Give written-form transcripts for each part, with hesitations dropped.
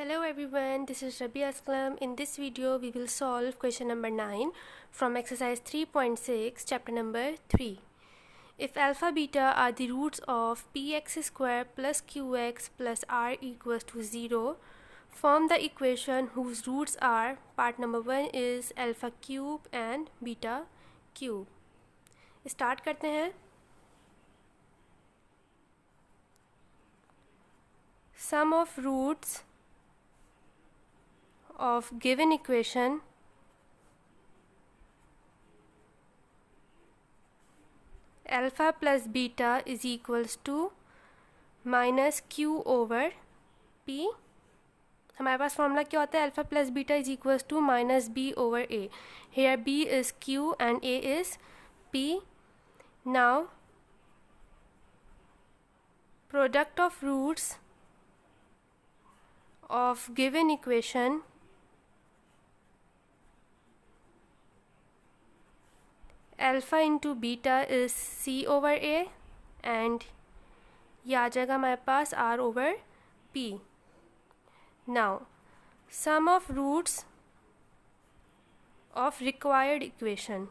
Hello everyone, this is Rabi Aslam. In this video, we will solve question number 9 from exercise 3.6, chapter number 3. If alpha beta are the roots of px square plus qx plus r equals to 0, form the equation whose roots are, part number 1 is alpha cube and beta cube. Start करते हैं. Sum of roots of given equation alpha plus beta is equals to minus q over p. हमारे पास formula क्या होता है? Alpha plus beta is equals to minus B over A. Here b is q and a is p. Now product of roots of given equation alpha into beta is c over a and ये आ जाएगा हमारे पास r over p. Now sum of roots of required equation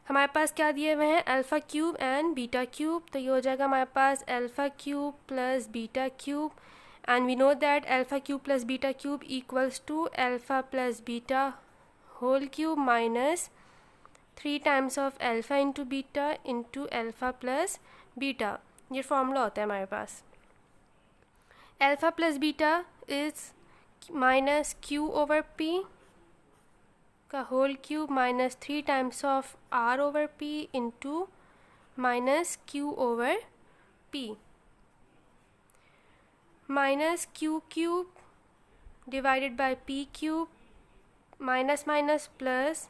हमारे पास क्या दिए हुए हैं? Alpha cube and beta cube. तो ये हो जाएगा हमारे पास alpha cube plus beta cube and we know that alpha cube plus beta cube equals to alpha plus beta whole cube minus 3 times of alpha into beta into alpha plus beta. ये formula होता है हमारे पास. alpha plus beta is minus q over p का whole cube minus 3 times of r over p into minus q over p. Minus q cube divided by p cube minus minus plus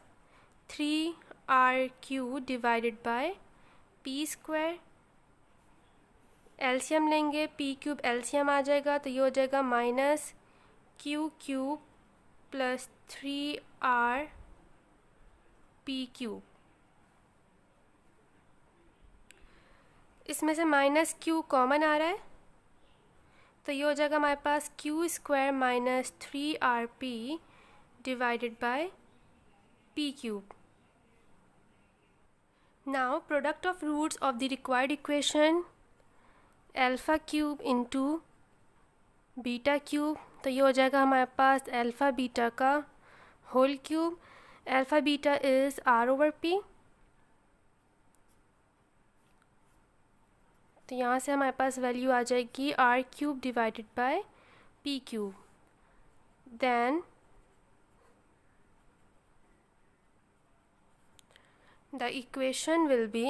3r cube divided by p square. LCM लेंगे, p cube LCM आ जाएगा तो ये हो जाएगा minus q cube plus 3r p cube. इसमें से minus q common आ रहा है तो ये हो जाएगा हमारे पास q square minus 3rp divided by p cube. Now product of roots of the required equation alpha cube into beta cube. तो ये हो जाएगा हमारे पास अल्फ़ा बीटा का whole cube. Alpha beta is r over p. तो यहाँ से हमारे पास वैल्यू आ जाएगी r cube divided by p cube. Then the equation will be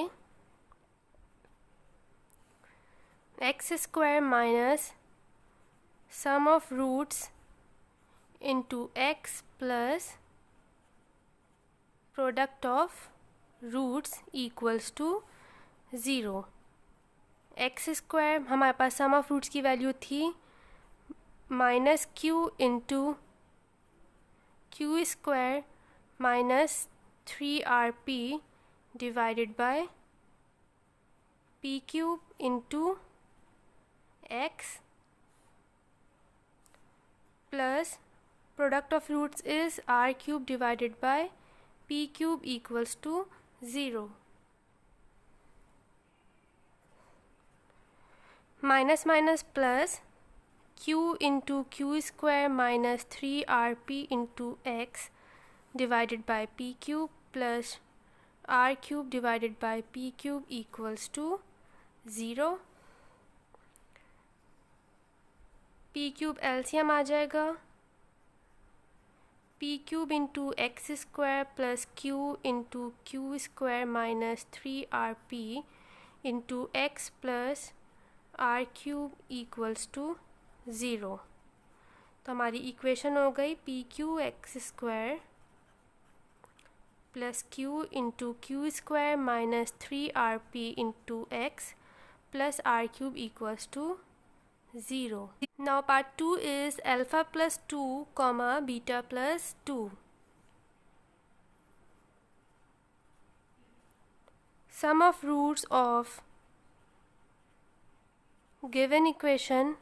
x square minus sum of roots into x plus product of roots equals to 0. X square हमारे पास sum of roots की value थी minus Q into Q square minus 3rp divided by p cube into x plus product of roots is r cube divided by p cube equals to 0. Minus minus plus q into Q square minus 3rp into X divided by p cube plus r cube divided by p cube equals to 0. p cube LCM आ जाएगा. p cube into x square plus q into Q square minus 3rp into x plus r cube equals to 0. तो हमारी equation हो गई p Q X square plus q into Q square minus 3rp into x plus r cube equals to 0. Now part 2 is alpha plus 2 comma beta plus 2. Sum of roots of given equation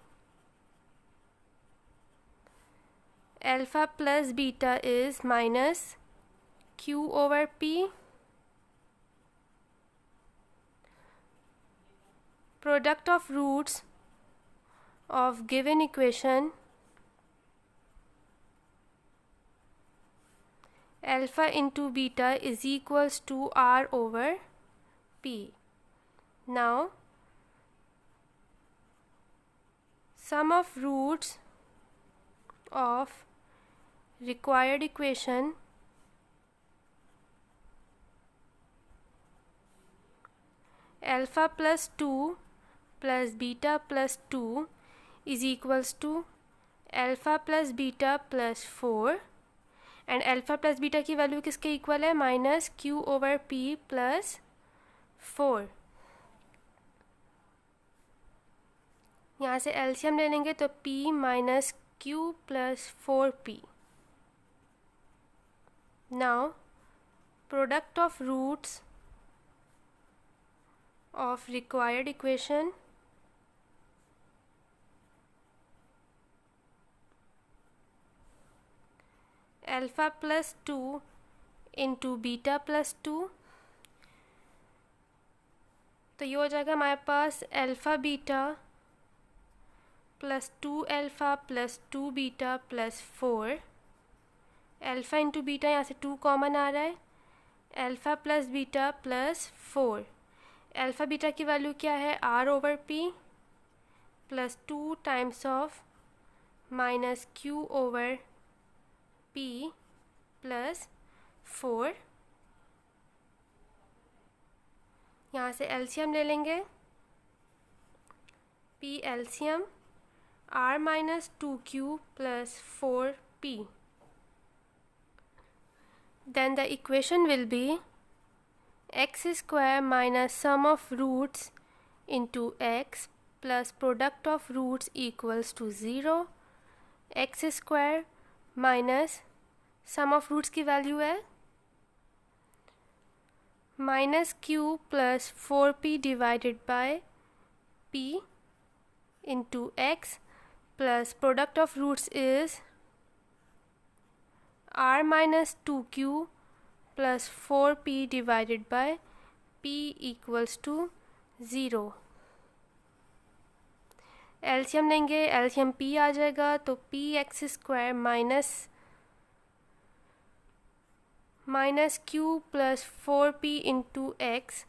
alpha plus beta is minus q over p, product of roots of given equation alpha into beta is equals to r over p. Now sum of roots of required equation alpha plus 2 plus beta plus 2 is equals to alpha plus beta plus 4 and alpha plus beta की value किसके equal है? Minus Q over P plus 4. यहाँ से LCM ले लेंगे तो p minus Q plus 4p. Now product of roots of required equation alpha plus 2 into beta plus 2, तो ये हो जाएगा हमारे पास alpha beta plus 2 alpha plus 2 beta plus 4. Alpha into beta यहाँ से 2 कॉमन आ रहा है, alpha plus beta plus 4. Alpha beta की वैल्यू क्या है? R over P plus 2 times of minus Q over p plus 4. यहाँ से एलसीएम ले लेंगे, p LCM r minus 2q plus 4p. Then the equation will be x square minus sum of roots into x plus product of roots equals to 0. x square minus sum of roots की value है minus Q plus 4p divided by p into x plus product of roots is r minus 2q plus 4p divided by p equals to 0. LCM लेंगे, LCM p आ जाएगा तो p x square minus Q plus 4p into x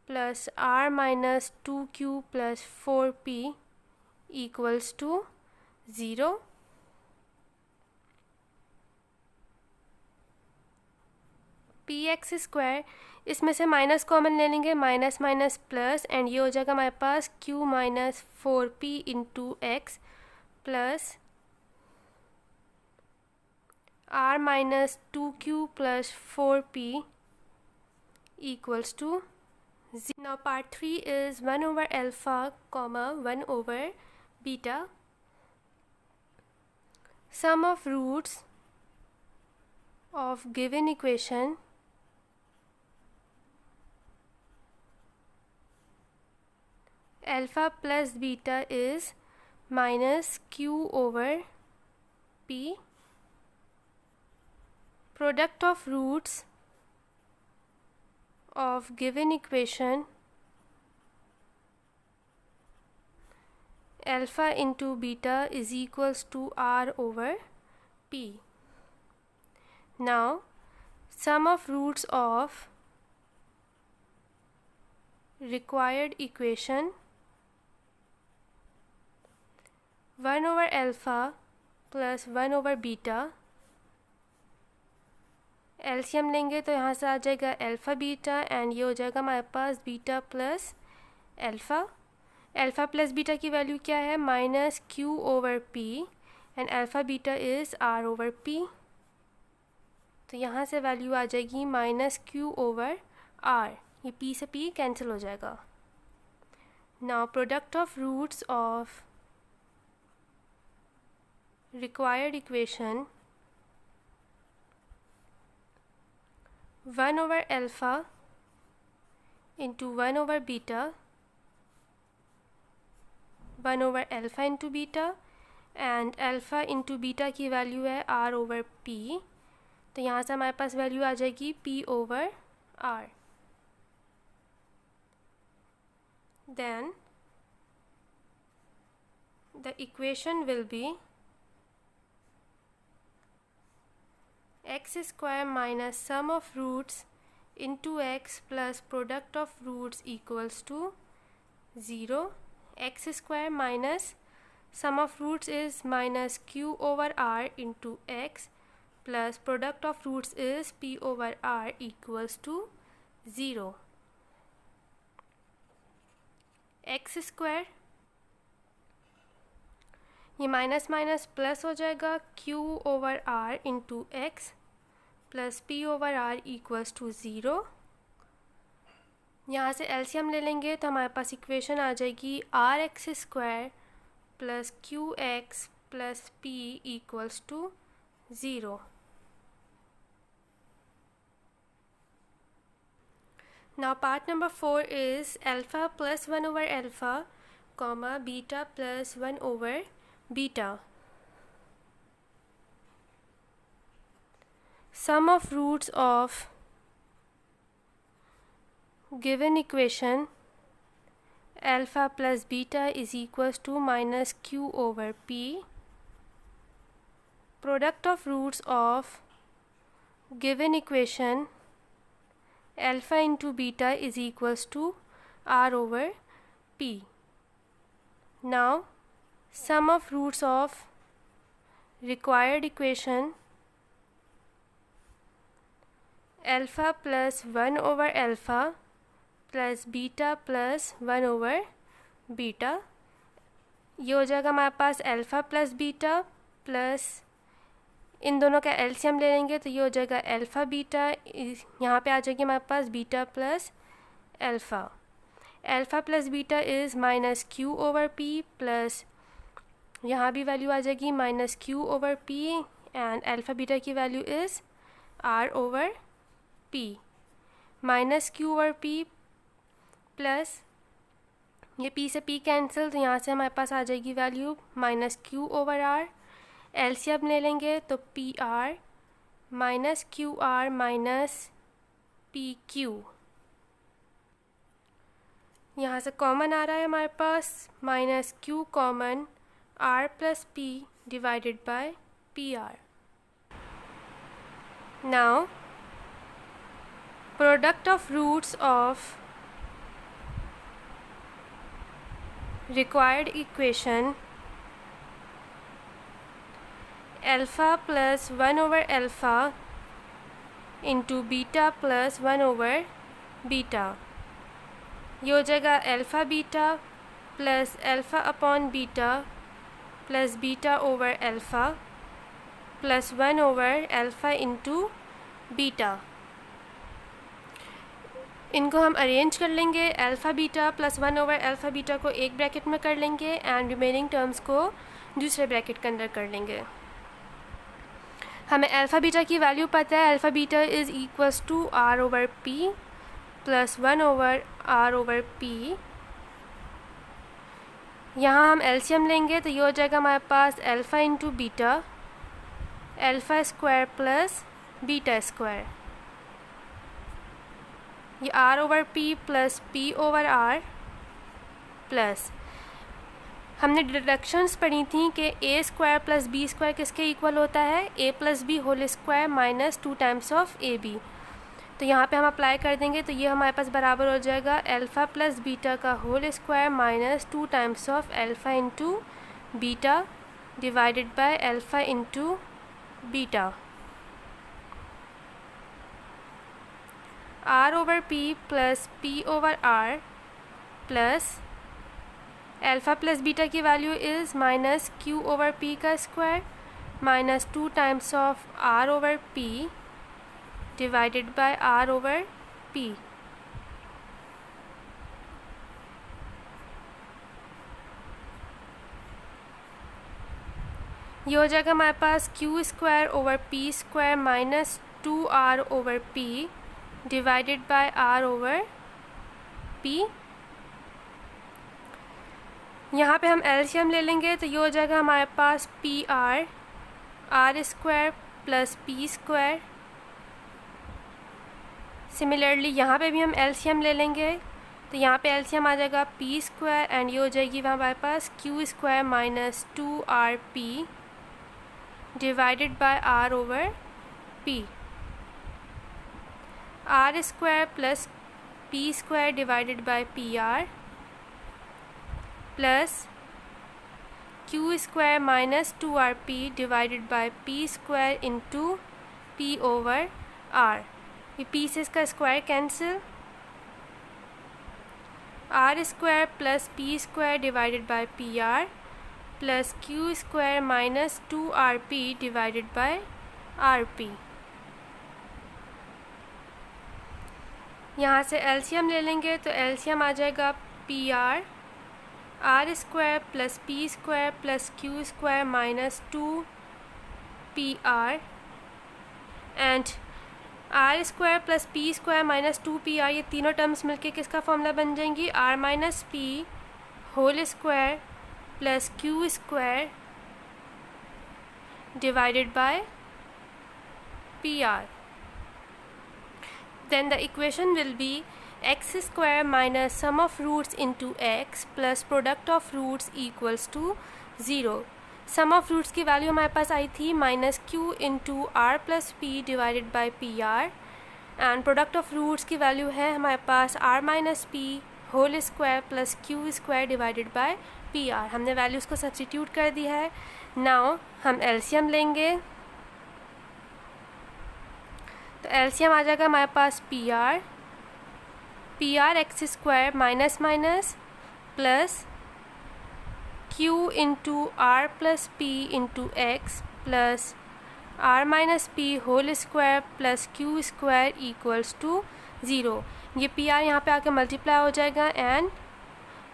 plus r minus 2q plus 4p equals to 0. P x square, इसमें से minus common ले लेंगे, minus minus plus, and ये हो जाएगा हमारे पास q minus 4p into x plus r minus 2q plus 4p equals to 0. Now part 3 is 1 over alpha comma 1 over beta. Sum of roots of given equation alpha plus beta is minus q over p. Product of roots of given equation alpha into beta is equals to r over p. Now sum of roots of required equation 1 over alpha plus 1 over beta. LCM लेंगे तो यहाँ से आ जाएगा alpha beta and ये हो जाएगा हमारे पास beta plus alpha. Alpha plus beta की वैल्यू क्या है? Minus Q over P and alpha beta is R over P. तो यहाँ से वैल्यू आ जाएगी माइनस क्यू ओवर आर, ये p से p कैंसिल हो जाएगा. Now product of roots of required equation 1 over alpha into 1 over beta 1 over alpha into beta, and alpha into beta की वैल्यू है r ओवर p, तो यहाँ से हमारे पास वैल्यू आ जाएगी p over r. Then the equation will be x square minus sum of roots into x plus product of roots equals to 0. X square minus sum of roots is minus q over r into x plus product of roots is p over r equals to 0. x square, ये minus minus plus हो जाएगा, q over r into x plus p over r equals to 0. यहाँ से LCM ले लेंगे तो हमारे पास equation आ जाएगी r x square plus q x plus p equals to 0. Now part number 4 is alpha plus 1 over alpha, comma beta plus 1 over beta. Sum of roots of given equation alpha plus beta is equals to minus q over p. Product of roots of given equation alpha into beta is equals to r over p. Now sum of roots of required equation alpha plus 1 over alpha plus beta plus 1 over beta, ये हो जाएगा हमारे पास alpha plus beta plus इन दोनों का LCM ले लेंगे तो ये हो जाएगा अल्फ़ा बीटा, यहाँ पे आ जाएगी हमारे पास beta plus alpha. Alpha plus beta is minus Q over P plus यहाँ भी वैल्यू आ जाएगी minus Q over P, and alpha beta की value is R over P. Minus Q over P plus ये p से p cancel, तो यहाँ से हमारे पास आ जाएगी value minus Q over R. LCM ले लेंगे तो P R minus Q R minus P Q, यहाँ से कॉमन आ रहा है हमारे पास minus Q common, R plus P divided by P R. Now product of roots of required equation alpha plus 1 over alpha into beta plus 1 over beta, ये हो जाएगा alpha beta plus alpha upon beta plus beta over alpha plus 1 over alpha into beta. इनको हम arrange कर लेंगे, alpha beta plus 1 over alpha beta को एक bracket में कर लेंगे एंड रिमेनिंग टर्म्स को दूसरे ब्रैकेट के अंदर कर लेंगे. हमें अल्फ़ा बीटा की वैल्यू पता है, alpha beta is equals to R over P plus 1 over R over P. यहाँ हम एलसीएम लेंगे तो ये हो जाएगा हमारे पास alpha into beta, alpha square plus beta square, ये R over P plus P over R plus हमने डिडक्शंस पढ़ी थी कि A square plus B square किसके इक्वल होता है, A plus B whole square minus 2 times of A B. तो यहाँ पे हम अप्लाई कर देंगे तो ये हमारे पास बराबर हो जाएगा अल्फ़ा प्लस बीटा का whole square minus 2 times of alpha into beta divided by alpha into beta. R over P plus P over R plus alpha plus beta की value is minus Q over P का square minus 2 times of R over P divided by R over P. ये हो जाएगा हमारे पास Q square over P square minus 2r over P divided by r over p. यहाँ पे हम LCM ले लेंगे तो ये हो जाएगा हमारे पास P R square plus P square. Similarly यहाँ पे भी हम एलसीएम ले लेंगे तो यहाँ पे एलसीएम आ जाएगा पी स्क्वायर एंड ये हो जाएगी हमारे पास Q square minus 2rp divided by r over p। R square plus P square divided by P R plus Q square minus 2rp divided by P square into P over R. ये P से इसका square cancel, R square plus P square divided by P R plus Q square minus 2rp divided by R P. यहाँ से LCM ले लेंगे तो LCM आ जाएगा P R square plus P square plus Q square minus 2pr and r square plus P square minus 2pr, ये तीनों terms मिलके किसका फॉर्मूला बन जाएंगी, r minus P whole square plus Q square divided by P r. Then the equation will be x square minus sum of roots into x plus product of roots equals to 0। sum of roots की value हमारे पास आई थी minus Q into are plus P divided by P R and product of roots की value है हमारे पास R minus P whole square plus Q square divided by P R. हमने वैल्यूज़ को सब्स्टिट्यूट कर दिया है। नाउ हम एलसीएम लेंगे तो एलसीएम आ जाएगा हमारे पास P R x square minus minus plus Q into are plus P into x plus are minus P whole square plus Q square equals to 0। ये पी आर यहाँ पर आके मल्टीप्लाई हो जाएगा एंड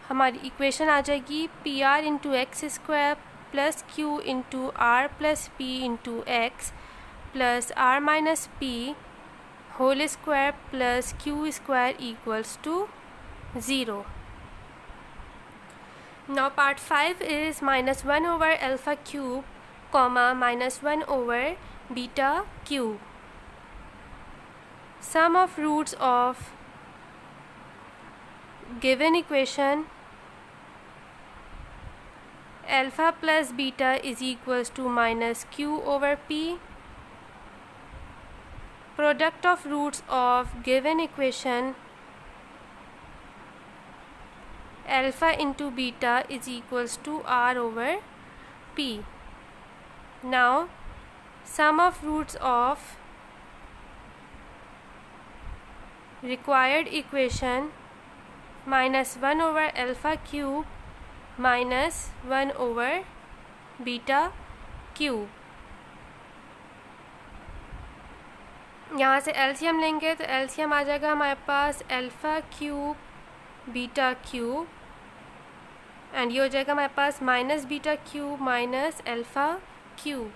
हमारी इक्वेशन आ जाएगी p r into x square plus Q into are plus P into x plus are minus P whole square plus Q square equals to 0। Now part 5 is minus 1 over alpha cube comma minus 1 over beta cube. Sum of roots of given equation alpha plus beta is equals to minus q over p. Product of roots of given equation alpha into beta is equals to r over p. Now sum of roots of required equation minus 1 over alpha cube minus 1 over beta cube। यहाँ से LCM लेंगे तो LCM आ जाएगा हमारे पास alpha cube beta cube and ये हो जाएगा हमारे पास minus beta cube minus alpha cube.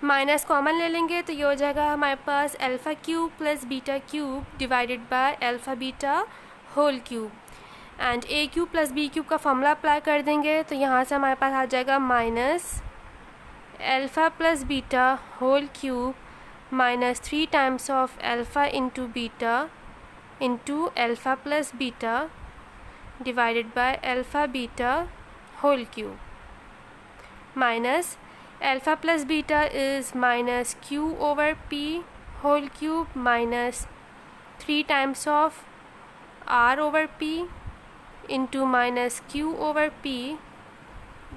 Minus common ले लेंगे तो ये हो जाएगा हमारे पास alpha cube plus beta cube divided by alpha beta whole cube and A cube plus B cube का फॉर्मूला अप्लाई कर देंगे तो यहाँ से हमारे पास आ जाएगा minus alpha plus beta whole cube minus 3 times of alpha into beta into alpha plus beta divided by alpha beta whole cube minus alpha plus beta is minus q over p whole cube minus 3 times of r over p into minus q over p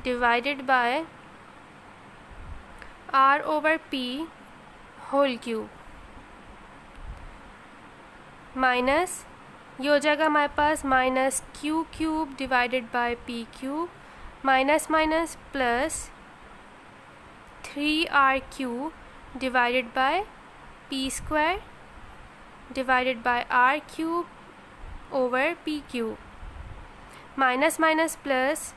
divided by r over p whole cube minus ये हो जाएगा हमारे पास minus Q cube divided by P cube minus minus plus 3r cube divided by P square divided by r cube over P cube minus minus plus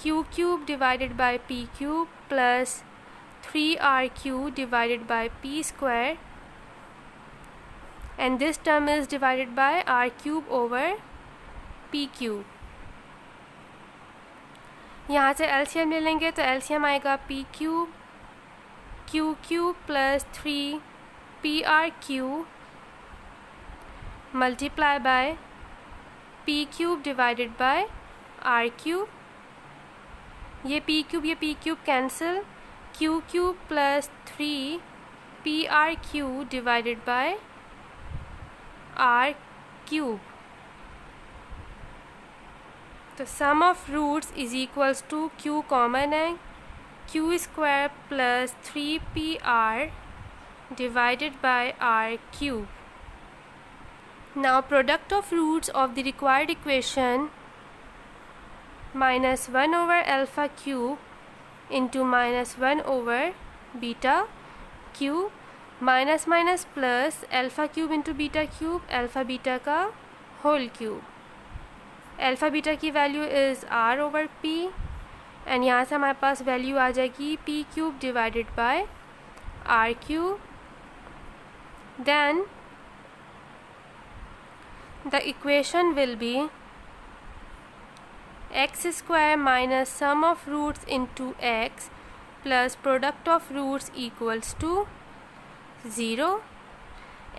Q cube divided by P cube plus 3r cube divided by p square and this term is divided by r cube over p cube। यहाँ से LCM ले लेंगे तो LCM आएगा P cube Q cube plus 3 P R Q multiply by P cube divided by R cube. ये P cube cancel, Q cube plus 3 P R Q divided by R cube. तो sum of roots is equals to Q common है, Q square plus 3 P R divided by R cube. Now product of roots of the required equation minus 1 over alpha cube into minus 1 over beta cube minus minus plus alpha cube into beta cube alpha beta का whole cube। alpha beta की value is r over p and यहाँ से हमारे पास value आ जाएगी p cube divided by r cube. Then the equation will be x square minus sum of roots into x plus product of roots equals to 0।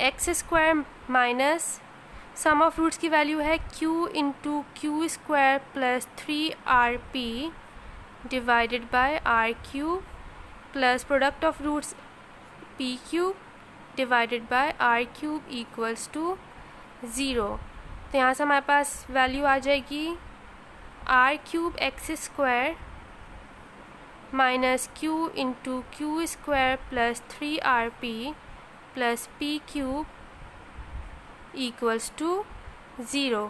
x square minus sum of roots की value है q into q square plus 3rp divided by r cube plus product of roots p cube divided by r cube equals to 0। तो यहाँ से हमारे पास value आ जाएगी r cube x square minus Q into Q square plus 3rp plus p cube equals to 0।